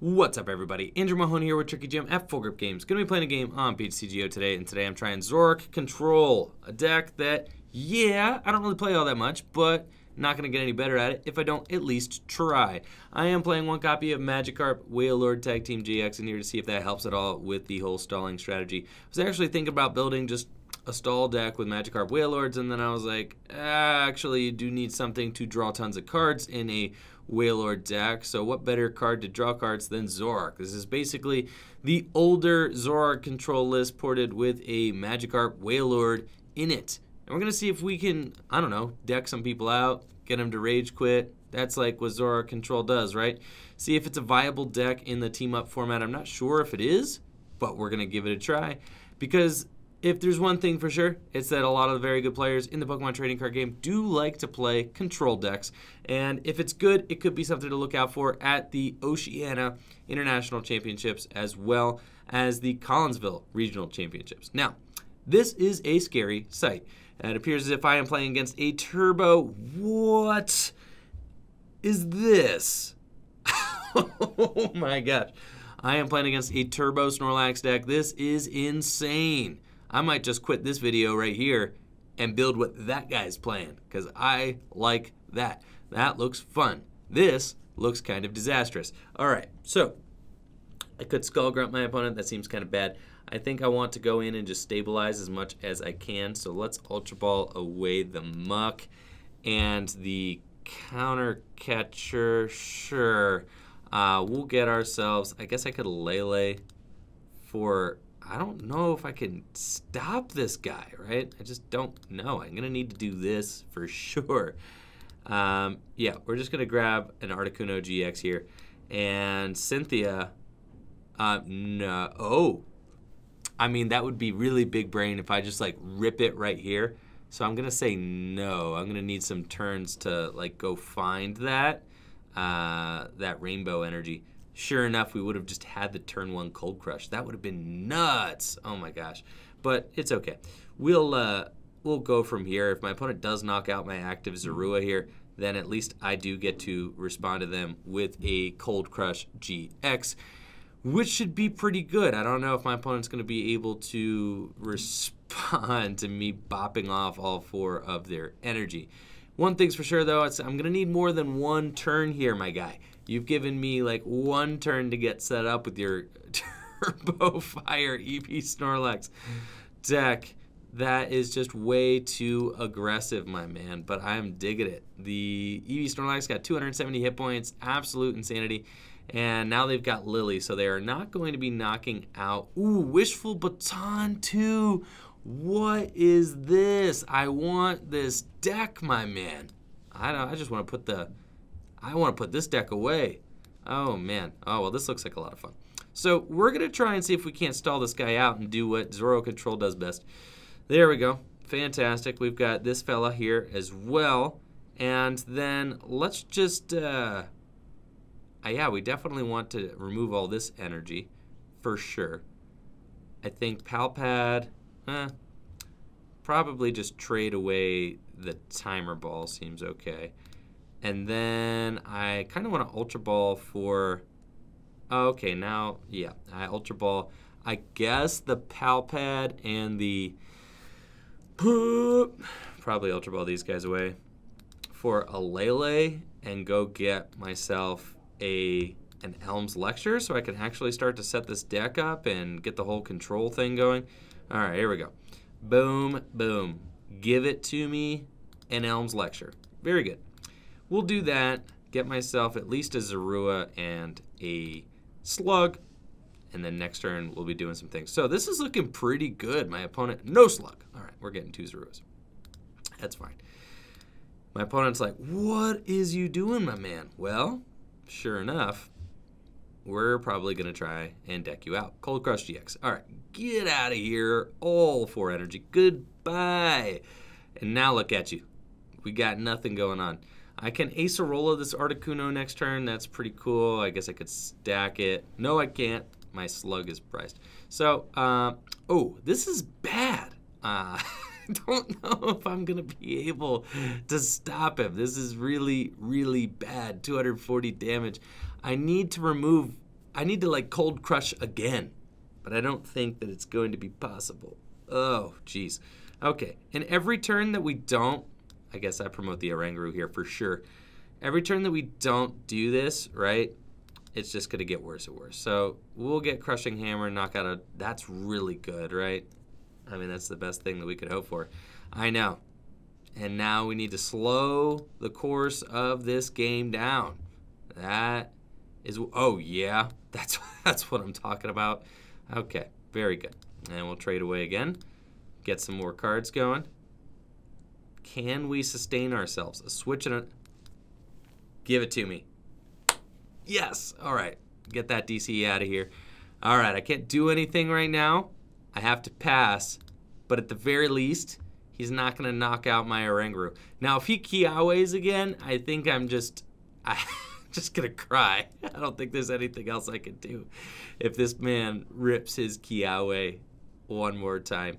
What's up, everybody? Andrew Mahone here with Tricky Jim at Full Grip Games. Gonna be playing a game on PCGO today, and today I'm trying Zoroark Control, a deck that, yeah, I don't really play all that much, but not gonna get any better at it if I don't at least try. I am playing one copy of Magikarp Wailord Tag Team GX in here to see if that helps at all with the whole stalling strategy. I was actually thinking about building just a stall deck with Magikarp Wailords, and then I was like, actually, you do need something to draw tons of cards in a Wailord deck, so what better card to draw cards than Zoroark? This is basically the older Zoroark Control list ported with a Magikarp Wailord in it. And we're going to see if we can, I don't know, deck some people out, get them to rage quit. That's like what Zoroark Control does, right? See if it's a viable deck in the team-up format. I'm not sure if it is, but we're going to give it a try, because if there's one thing for sure, it's that a lot of the very good players in the Pokemon trading card game do like to play control decks. And if it's good, it could be something to look out for at the Oceania International Championships as well as the Collinsville Regional Championships. Now, this is a scary sight. It appears as if I am playing against a Turbo. What is this? Oh my gosh. I am playing against a Turbo Snorlax deck. This is insane. I might just quit this video right here and build what that guy's playing, because I like that. That looks fun. This looks kind of disastrous. All right, so I could Skull Grunt my opponent. That seems kind of bad. I think I want to go in and just stabilize as much as I can. So let's Ultra Ball away the Muck and the Counter Catcher. Sure, we'll get ourselves. I guess I could Lele for. I don't know if I can stop this guy, right? I just don't know. I'm going to need to do this for sure. Yeah, we're just going to grab an Articuno-GX here. And Cynthia, no. Oh, I mean, that would be really big brain if I just, like, rip it right here. So I'm going to say no. I'm going to need some turns to, like, go find that rainbow energy. Sure enough, we would have just had the turn one Cold Crush. That would have been nuts. Oh my gosh. But it's okay. We'll go from here. If my opponent does knock out my active Zorua here, then at least I do get to respond to them with a Cold Crush GX, which should be pretty good. I don't know if my opponent's going to be able to respond to me bopping off all four of their energy. One thing's for sure, though, I'm going to need more than one turn here, my guy. You've given me like one turn to get set up with your Turbo Fire EP Snorlax deck. That is just way too aggressive, my man, but I'm digging it. The EV Snorlax got 270 hit points, absolute insanity, and now they've got Lily, so they are not going to be knocking out. Ooh, Wishful Baton too. What is this? I want this deck, my man. I just want to put this deck away. Oh, man. Oh, well, this looks like a lot of fun. So we're going to try and see if we can't stall this guy out and do what Zoroark Control does best. There we go. Fantastic. We've got this fella here as well. And then let's just, yeah, we definitely want to remove all this energy for sure. I think Pal Pad, probably just trade away the Timer Ball seems okay. And then I kind of want to Ultra Ball for, okay, now, yeah, I Ultra Ball, I guess the Pal Pad and the, probably Ultra Ball these guys away for a Lele and go get myself an Elm's Lecture so I can actually start to set this deck up and get the whole control thing going. All right, here we go. Boom, boom. Give it to me, an Elm's Lecture. Very good. We'll do that, get myself at least a Zorua and a Slug, and then next turn we'll be doing some things. So this is looking pretty good. My opponent, no Slug. All right, we're getting two Zoruas. That's fine. My opponent's like, what is you doing, my man? Well, sure enough, we're probably going to try and deck you out. Cold Crush GX. All right, get out of here. All four energy. Goodbye. And now look at you. We got nothing going on. I can Acerola this Articuno next turn. That's pretty cool. I guess I could stack it. No, I can't. My Slug is priced. So, oh, this is bad. I don't know if I'm going to be able to stop him. This is really, really bad. 240 damage. I need to remove I need to like cold crush again, but I don't think that it's going to be possible. Oh, jeez. Okay, and every turn that we don't, I guess I promote the Oranguru here for sure. Every turn that we don't do this, right, it's just going to get worse and worse. So we'll get Crushing Hammer, knock out a, that's really good, right? I mean, that's the best thing that we could hope for. I know. And now we need to slow the course of this game down. That is, oh yeah, that's what I'm talking about. Okay, very good. And we'll trade away again. Get some more cards going. Can we sustain ourselves? A switch and a... Give it to me. Yes! All right. Get that DC out of here. All right, I can't do anything right now. I have to pass. But at the very least, he's not going to knock out my Oranguru. Now, if he Kiaways again, I think I'm just going to cry. I don't think there's anything else I can do if this man rips his Kiawe one more time.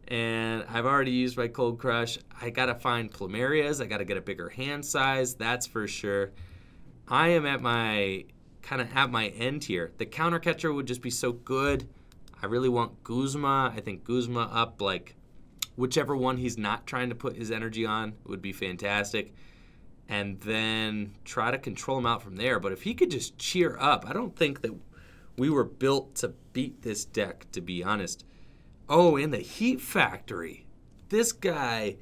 And I've already used my Cold Crush. I got to find Plumerias. I got to get a bigger hand size. That's for sure. I am at my, kind of at my end here. The Counter Catcher would just be so good. I really want Guzma. I think Guzma up, like, whichever one he's not trying to put his energy on would be fantastic. And then try to control him out from there. But if he could just cheer up, I don't think that we were built to beat this deck, to be honest. Oh, and the Heat Factory. This guy's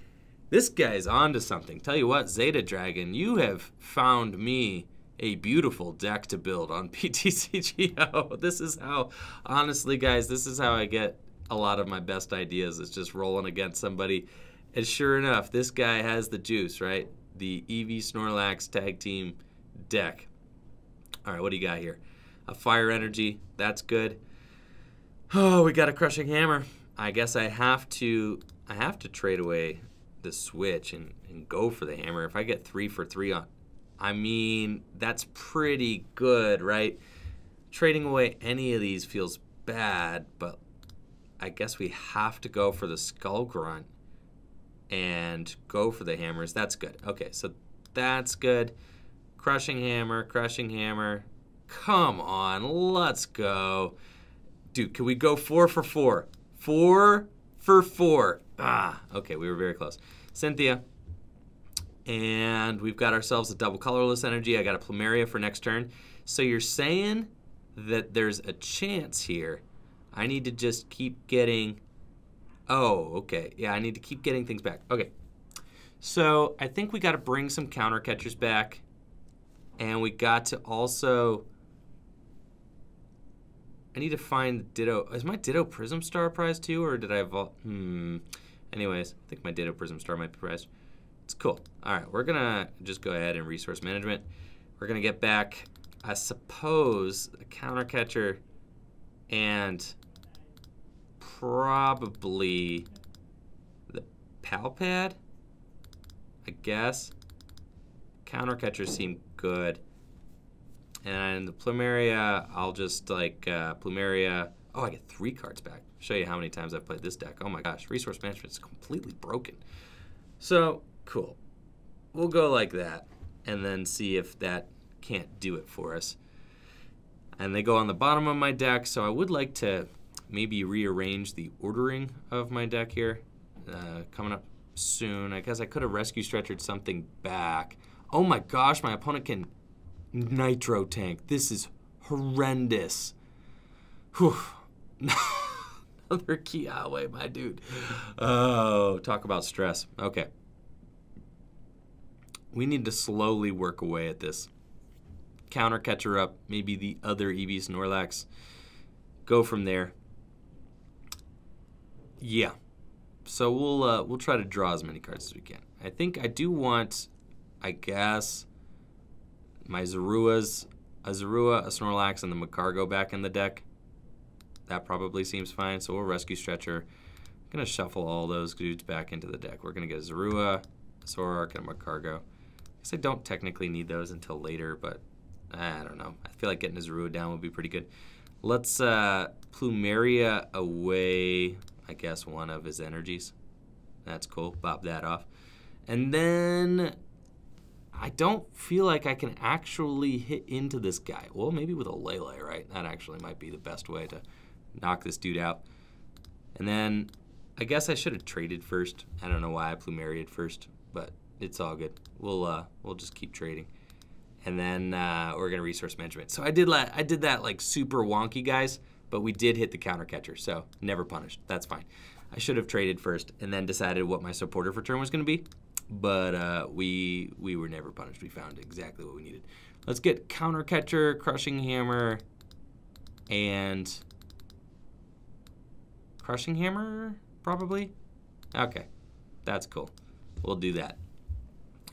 onto something. Tell you what, Zeta Dragon, you have found me a beautiful deck to build on PTCGO. This is how, honestly, guys, this is how I get a lot of my best ideas. It's just rolling against somebody. And sure enough, this guy has the juice, right? The EV Snorlax tag team deck. All right, what do you got here? A Fire Energy. That's good. Oh, we got a Crushing Hammer. I guess I have to trade away the Switch and go for the Hammer. If I get 3 for 3 on, I mean, that's pretty good, right? Trading away any of these feels bad, but I guess we have to go for the Skull Grunt and go for the Hammers. That's good. Okay, so that's good. Crushing Hammer, Crushing Hammer. Come on, let's go. Dude, can we go 4 for 4? 4 for 4. Ah, okay, we were very close. Cynthia. And we've got ourselves a double colorless energy. I got a Plumeria for next turn. So you're saying that there's a chance here. I need to just keep getting... Oh, okay. Yeah, I need to keep getting things back. Okay. So I think we got to bring some Counter Catchers back. And we got to also... I need to find the Ditto. Is my Ditto Prism Star prize too, or did I evolve? Anyways, I think my Ditto Prism Star might be prized. It's cool. All right, we're going to just go ahead and resource management. We're going to get back, I suppose, a Counter Catcher and probably the Pal Pad, I guess. Counter Catchers seem good. And the Plumeria, I'll just like Plumeria. Oh, I get 3 cards back. Show you how many times I've played this deck. Oh my gosh, resource management is completely broken. So, cool. We'll go like that and then see if that can't do it for us. And they go on the bottom of my deck, so I would like to maybe rearrange the ordering of my deck here. Coming up soon. I guess I could have Rescue Stretchered something back. Oh my gosh, my opponent can Nitro Tank. This is horrendous. Whew. Another Kiawe, my dude. Oh, talk about stress. Okay. We need to slowly work away at this. Counter Catcher up, maybe the other EV Snorlax. Go from there. Yeah. So we'll try to draw as many cards as we can. I think I do want, I guess, my Zoruas, a Zorua, a Snorlax, and the Magcargo back in the deck. That probably seems fine. So we'll Rescue Stretcher. I'm going to shuffle all those dudes back into the deck. We're going to get a Zorua, a Zoroark, and a Magcargo. I guess I don't technically need those until later, but I don't know. I feel like getting a Zorua down would be pretty good. Let's Plumeria away, I guess, one of his energies. That's cool. Bop that off. And then I don't feel like I can actually hit into this guy. Well, maybe with a Lele, right? That actually might be the best way to knock this dude out. And then I guess I should have traded first. I don't know why I Plumeria'd first, but it's all good. We'll just keep trading. And then we're gonna resource management. So I did that like super wonky, guys, but we did hit the counter catcher, so never punished. That's fine. I should have traded first and then decided what my supporter for turn was gonna be, but we were never punished. We found exactly what we needed. Let's get counter catcher, crushing hammer, and crushing hammer probably. Okay, that's cool. We'll do that.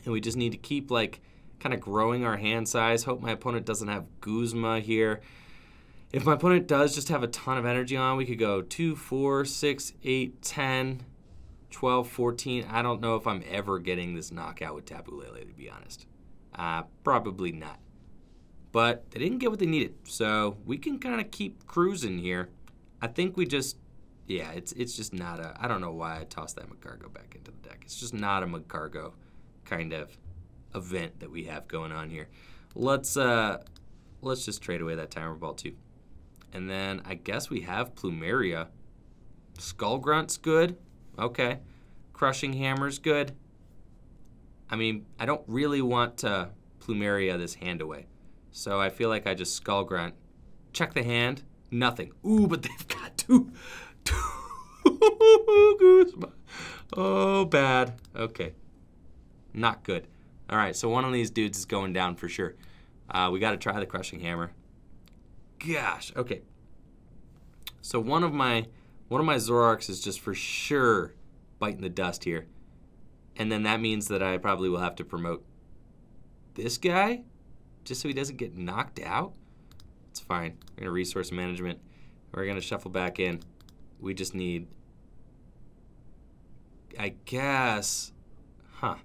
And we just need to keep like kind of growing our hand size. Hope my opponent doesn't have Guzma here. If my opponent does just have a ton of energy on, we could go 2, 4, 6, 8, 10, 12, 14. I don't know if I'm ever getting this knockout with Tapu Lele, to be honest. Probably not. But they didn't get what they needed, so we can kind of keep cruising here. I think we just, yeah, it's just not a, I don't know why I tossed that Magcargo back into the deck. It's just not a Magcargo kind of event that we have going on here. Let's just trade away that timer ball too. And then I guess we have Plumeria. Skull Grunt's good. Okay. Crushing Hammer's good. I mean, I don't really want to Plumeria this hand away. So I feel like I just Skull Grunt. Check the hand. Nothing. Ooh, but they've got two Guzma. Oh, bad. Okay. Not good. All right, so one of these dudes is going down for sure. We got to try the crushing hammer. Gosh, okay. So one of my Zoroarks is just for sure biting the dust here, and then that means that I probably will have to promote this guy just so he doesn't get knocked out. It's fine. We're gonna resource management. We're gonna shuffle back in. We just need, I guess, huh?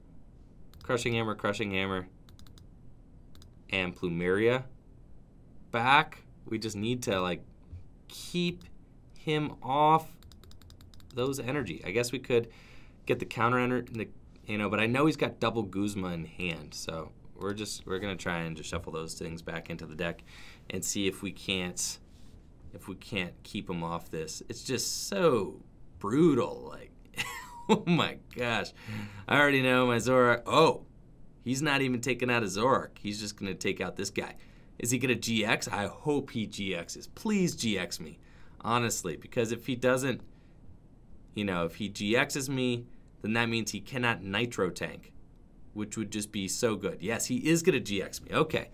Crushing hammer, and Plumeria back. We just need to like keep him off those energy. I guess we could get the counter energy, you know, but I know he's got double Guzma in hand, so we're gonna try and just shuffle those things back into the deck and see if we can't keep him off this. It's just so brutal, like. Oh my gosh. I already know my Zoroark. Oh, he's not even taking out a Zoroark. He's just going to take out this guy. Is he going to GX? I hope he GXs. Please GX me, honestly, because if he doesn't, you know, if he GXs me, then that means he cannot Nitro Tank, which would just be so good. Yes, he is going to GX me. Okay.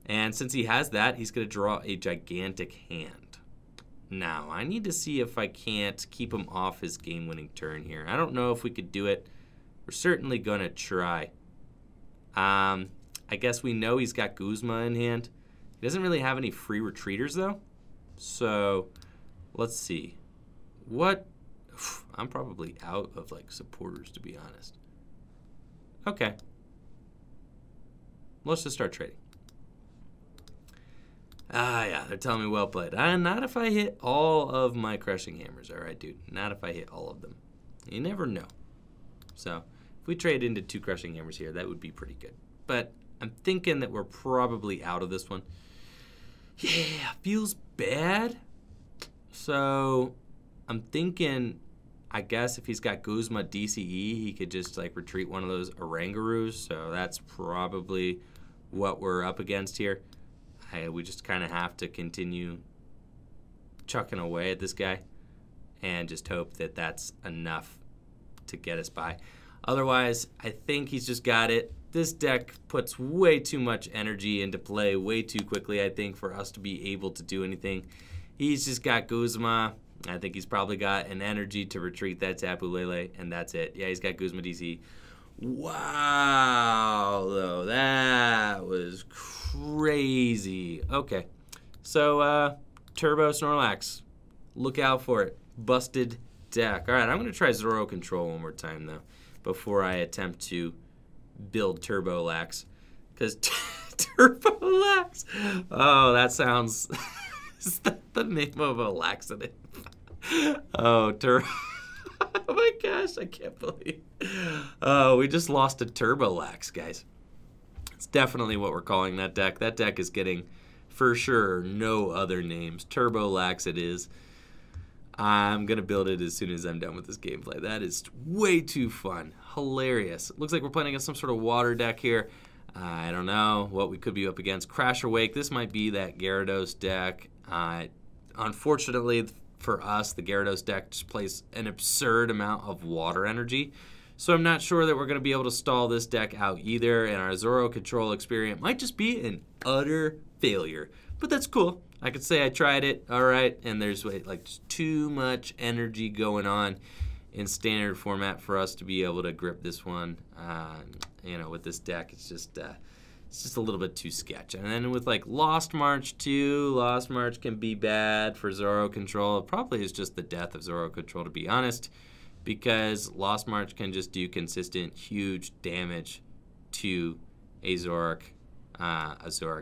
And since he has that, he's going to draw a gigantic hand. Now, I need to see if I can't keep him off his game-winning turn here. I don't know if we could do it. We're certainly going to try. I guess we know he's got Guzma in hand. He doesn't really have any free retreaters, though. So, let's see. What? I'm probably out of, like, supporters, to be honest. Okay. Let's just start trading. Ah, yeah, they're telling me well played. Not if I hit all of my crushing hammers. All right, dude. Not if I hit all of them. You never know. So, if we trade into 2 crushing hammers here, that would be pretty good. But I'm thinking that we're probably out of this one. Yeah, feels bad. So, I'm thinking, I guess if he's got Guzma DCE, he could just, like, retreat one of those Orangurus. So, that's probably what we're up against here. We just kind of have to continue chucking away at this guy and just hope that that's enough to get us by. Otherwise, I think he's just got it. This deck puts way too much energy into play way too quickly, I think, for us to be able to do anything. He's just got Guzma. I think he's probably got an energy to retreat that Tapu Lele, and that's it. Yeah, he's got Guzma DC. Wow, though, that was crazy. Okay, so Turbo Snorlax, look out for it. Busted deck. All right, I'm going to try Zoroark Control one more time, though, before I attempt to build Turbo Lax. Because Turbo Lax, oh, that sounds, is that the name of a laxative? Oh, Turbo. Oh my gosh, I can't believe. Oh, we just lost a Turbo Lax, guys. It's definitely what we're calling that deck. That deck is getting, for sure, no other names. Turbo Lax it is. I'm going to build it as soon as I'm done with this gameplay. That is way too fun. Hilarious. Looks like we're playing against some sort of water deck here. I don't know what we could be up against. Crash or Wake. This might be that Gyarados deck. Unfortunately for us, the Gyarados deck just plays an absurd amount of water energy. So I'm not sure that we're going to be able to stall this deck out either. And our Zoroark Control experiment might just be an utter failure. But that's cool. I could say I tried it, all right, and there's like just too much energy going on in standard format for us to be able to grip this one. You know, with this deck, it's just a little bit too sketch. And then with like Lost March too, Lost March can be bad for Zoroark Control. It probably is just the death of Zoroark Control, to be honest, because Lost March can just do consistent, huge damage to a Zoroark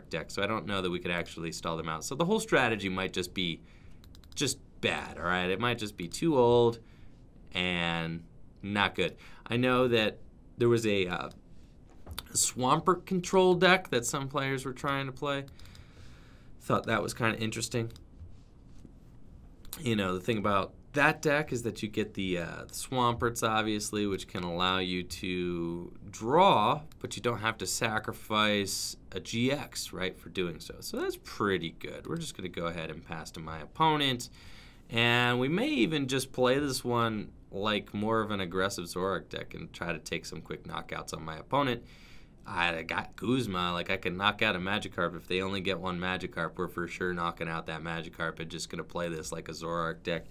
deck. So I don't know that we could actually stall them out. So the whole strategy might just be bad, all right? It might just be too old and not good. I know that there was a Swampert control deck that some players were trying to play. Thought that was kind of interesting. You know, the thing about that deck is that you get the Swamperts, obviously, which can allow you to draw, but you don't have to sacrifice a GX, right, for doing so. So that's pretty good. We're just going to go ahead and pass to my opponent. And we may even just play this one like more of an aggressive Zoroark deck and try to take some quick knockouts on my opponent. I got Guzma. Like, I can knock out a Magikarp. If they only get one Magikarp, we're for sure knocking out that Magikarp and just going to play this like a Zoroark deck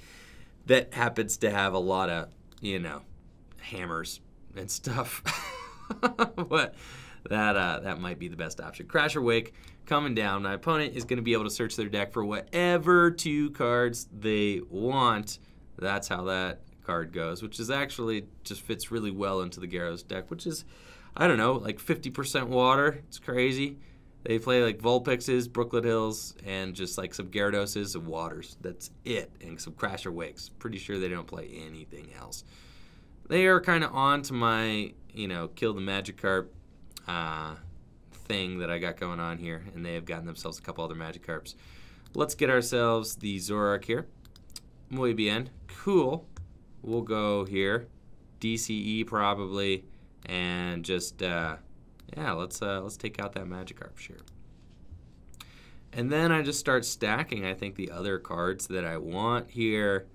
that happens to have a lot of, you know, hammers and stuff. But that might be the best option. Crash or Wake coming down. My opponent is going to be able to search their deck for whatever 2 cards they want. That's how that card goes, which is actually just fits really well into the Gyarados deck, which is, I don't know, like 50% water. It's crazy. They play like Vulpixes, Brooklet Hills, and just like some Gyaradoses and Waters. That's it. And some Crash or Wakes. Pretty sure they don't play anything else. They are kind of on to my, you know, kill the Magikarp thing that I got going on here. And they have gotten themselves a couple other Magikarps. Let's get ourselves the Zoroark here. Muy bien. Cool. We'll go here. DCE probably. And just, yeah, let's take out that Magikarp, sure. And then I just start stacking, I think, the other cards that I want here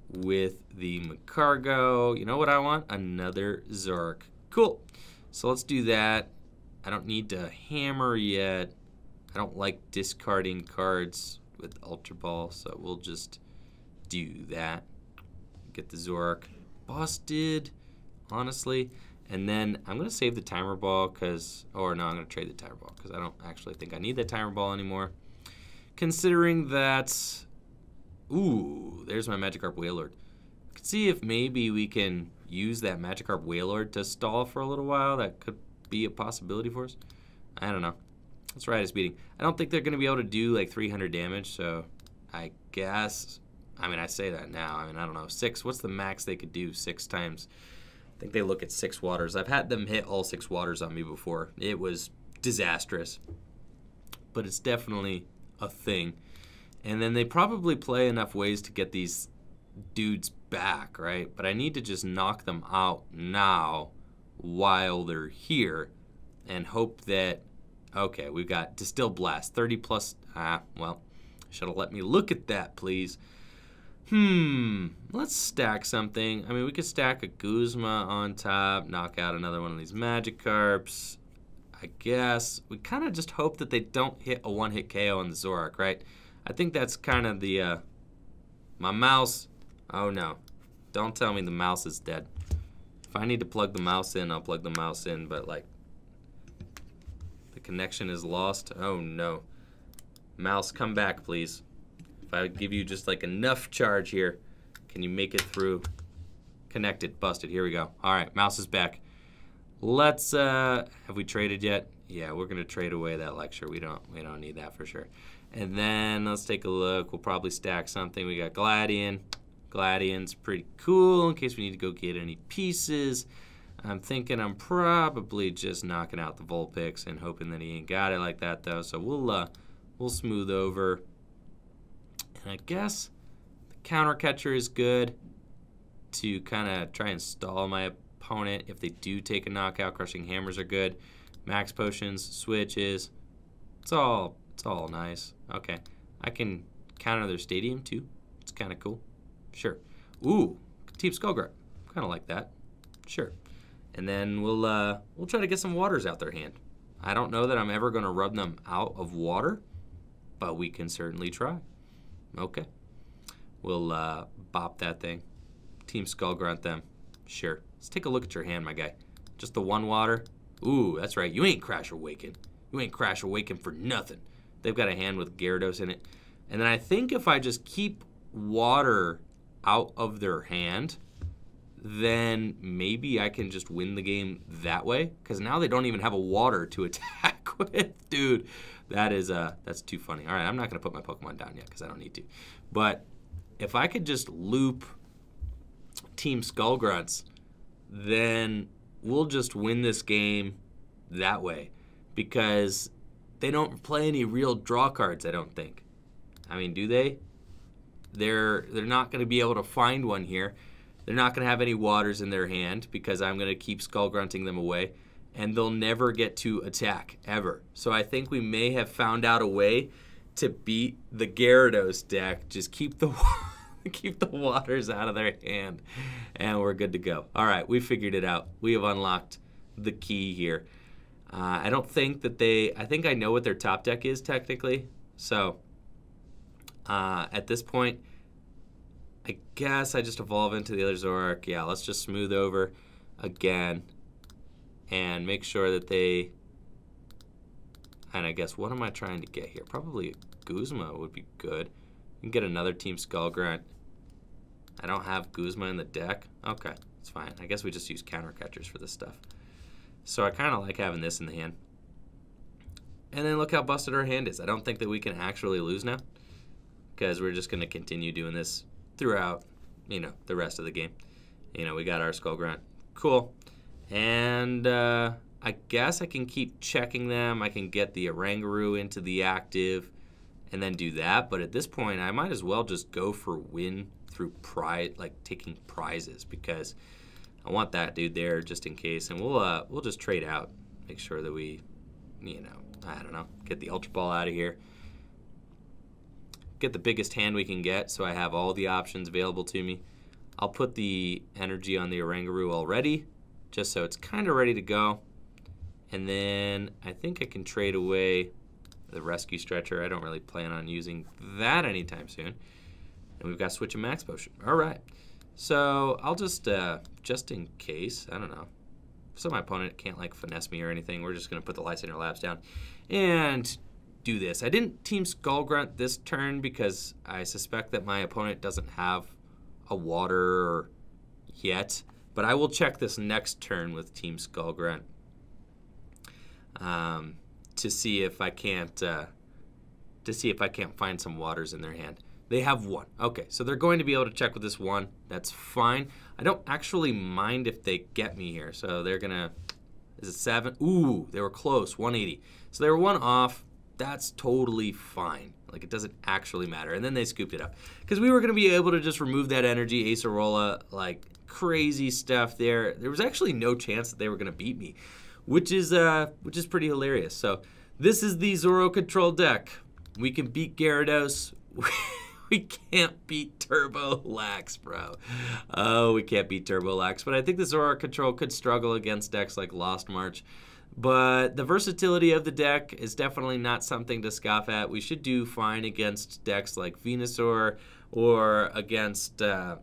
with the Magcargo. You know what I want? Another Zoroark. Cool. So let's do that. I don't need to hammer yet. I don't like discarding cards with Ultra Ball, so we'll just do that. Get the Zoroark busted, honestly. And then I'm going to save the Timer Ball because, or no, I'm going to trade the Timer Ball because I don't actually think I need that Timer Ball anymore. Considering that, ooh, there's my Magikarp Wailord. Could see if maybe we can use that Magikarp Wailord to stall for a little while. That could be a possibility for us. I don't know. Let's ride his beating. I don't think they're going to be able to do like 300 damage, so I guess, I mean, I say that now. I mean, I don't know. 6, what's the max they could do 6 times? I think they look at 6 waters. I've had them hit all 6 waters on me before. It was disastrous. But it's definitely a thing. And then they probably play enough ways to get these dudes back, right? But I need to just knock them out now while they're here and hope that, okay, we've got Distill Blast, 30 plus, well, should have let me look at that, please. Let's stack something. I mean, we could stack a Guzma on top, knock out another one of these Magikarps. I guess we kind of just hope that they don't hit a one-hit KO on the Zoroark, right? I think that's kind of the, my mouse. Oh no, don't tell me the mouse is dead. If I need to plug the mouse in, I'll plug the mouse in, but like, the connection is lost. Oh no. Mouse, come back, please. If I give you just like enough charge here, can you make it through? Connected, busted, here we go. All right, mouse is back. Let's, have we traded yet? Yeah, we're gonna trade away that lecture. We don't need that for sure. And then let's take a look. We'll probably stack something. We got Gladion. Gladion's pretty cool in case we need to go get any pieces. I'm thinking I'm probably just knocking out the Vulpix and hoping that he ain't got it like that, though. So we'll smooth over. And I guess the Counter Catcher is good to kind of try and stall my opponent if they do take a knockout. Crushing Hammers are good. Max Potions, Switches. It's all nice. Okay. I can counter their stadium, too. It's kind of cool. Sure. Ooh, Team Skullgrunt. Kind of like that. Sure. And then we'll try to get some waters out their hand. I don't know that I'm ever going to rub them out of water, but we can certainly try. Okay. We'll bop that thing. Team Skullgrunt them. Sure. Let's take a look at your hand, my guy. Just the one water. Ooh, that's right. You ain't Crash Awaken. You ain't Crash Awaken for nothing. They've got a hand with Gyarados in it. And then I think if I just keep water out of their hand, then maybe I can just win the game that way. Because now they don't even have a water to attack with. Dude, that's too funny. All right, I'm not going to put my Pokemon down yet because I don't need to. But if I could just loop Team Skullgrunts, then we'll just win this game that way. Because they don't play any real draw cards, I don't think. I mean, do they? They're not going to be able to find one here. They're not going to have any waters in their hand because I'm going to keep Skullgrunting them away. And they'll never get to attack, ever. So I think we may have found out a way to beat the Gyarados deck. Just keep the keep the waters out of their hand. And we're good to go. All right, we figured it out. We have unlocked the key here. I don't think that I think I know what their top deck is technically. So at this point, I guess I just evolve into the other Zoroark. Yeah, let's just smooth over again and make sure that they, and I guess what am I trying to get here? Probably a Guzma would be good. You can get another Team Skullgrunt. I don't have Guzma in the deck. Okay, it's fine. I guess we just use Counter Catchers for this stuff. So I kind of like having this in the hand. And then look how busted our hand is. I don't think that we can actually lose now because we're just going to continue doing this throughout, the rest of the game. We got our Skullgrunt. Cool. And I guess I can keep checking them. I can get the Oranguru into the active and then do that. But at this point, I might as well just go for win through prize, like taking prizes, because I want that dude there just in case. And we'll just trade out. Make sure that we, I don't know, get the Ultra Ball out of here. Get the biggest hand we can get so I have all the options available to me. I'll put the energy on the Oranguru already, just so it's kind of ready to go. And then I think I can trade away the Rescue Stretcher. I don't really plan on using that anytime soon. And we've got Switch and Max Potion. All right. So I'll just in case, I don't know, so my opponent can't finesse me or anything, we're just going to put the Lysandre Labs down and do this. I didn't Team Skullgrunt this turn because I suspect that my opponent doesn't have a water yet, but I will check this next turn with Team Skullgrunt to see if I can't find some waters in their hand. They have one. Okay, so they're going to be able to check with this one. That's fine. I don't actually mind if they get me here. So they're going to, is it 7? Ooh, they were close, 180. So they were one off. That's totally fine. It doesn't actually matter. And then they scooped it up. Because we were going to be able to just remove that energy, Acerola, crazy stuff there. There was actually no chance that they were going to beat me, which is pretty hilarious. So this is the Zoroark Control deck. We can beat Gyarados. We can't beat Turbo Lax, bro. Oh, we can't beat Turbo Lax. But I think the Zoroark Control could struggle against decks like Lost March. But the versatility of the deck is definitely not something to scoff at. We should do fine against decks like Venusaur or against, I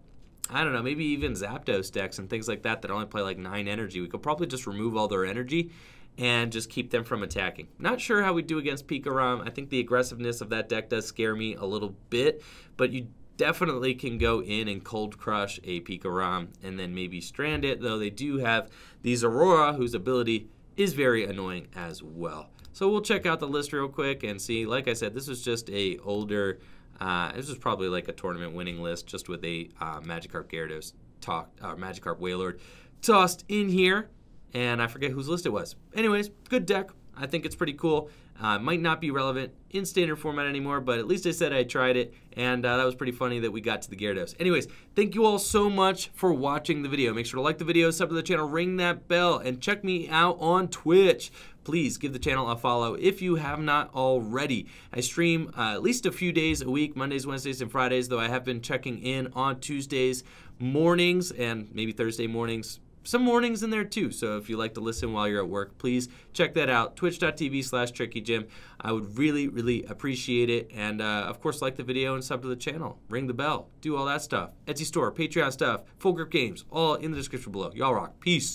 don't know, maybe even Zapdos decks and things like that that only play 9 energy. We could probably just remove all their energy and just keep them from attacking. Not sure how we do against Pikarom. I think the aggressiveness of that deck does scare me a little bit, but you definitely can go in and cold crush a Pikarom and then maybe strand it, though they do have the Zorua, whose ability is very annoying as well. So we'll check out the list real quick and see. Like I said, this was just a older, this was probably a tournament winning list just with a Magikarp Gyarados Magikarp Wailord tossed in here, and I forget whose list it was. Anyways, good deck. I think it's pretty cool. Might not be relevant in standard format anymore, but at least I said I tried it, and that was pretty funny that we got to the Gyarados. Anyways, thank you all so much for watching the video. Make sure to like the video, sub to the channel, ring that bell, and check me out on Twitch. Please give the channel a follow if you have not already. I stream at least a few days a week, Mondays, Wednesdays, and Fridays, though I have been checking in on Tuesdays mornings and maybe Thursday mornings. Some mornings in there too, so if you like to listen while you're at work, please check that out, twitch.tv/TrickyJim. I would really, really appreciate it, and of course, like the video and sub to the channel, ring the bell, do all that stuff. Etsy store, Patreon stuff, Full Grip Games, all in the description below. Y'all rock. Peace.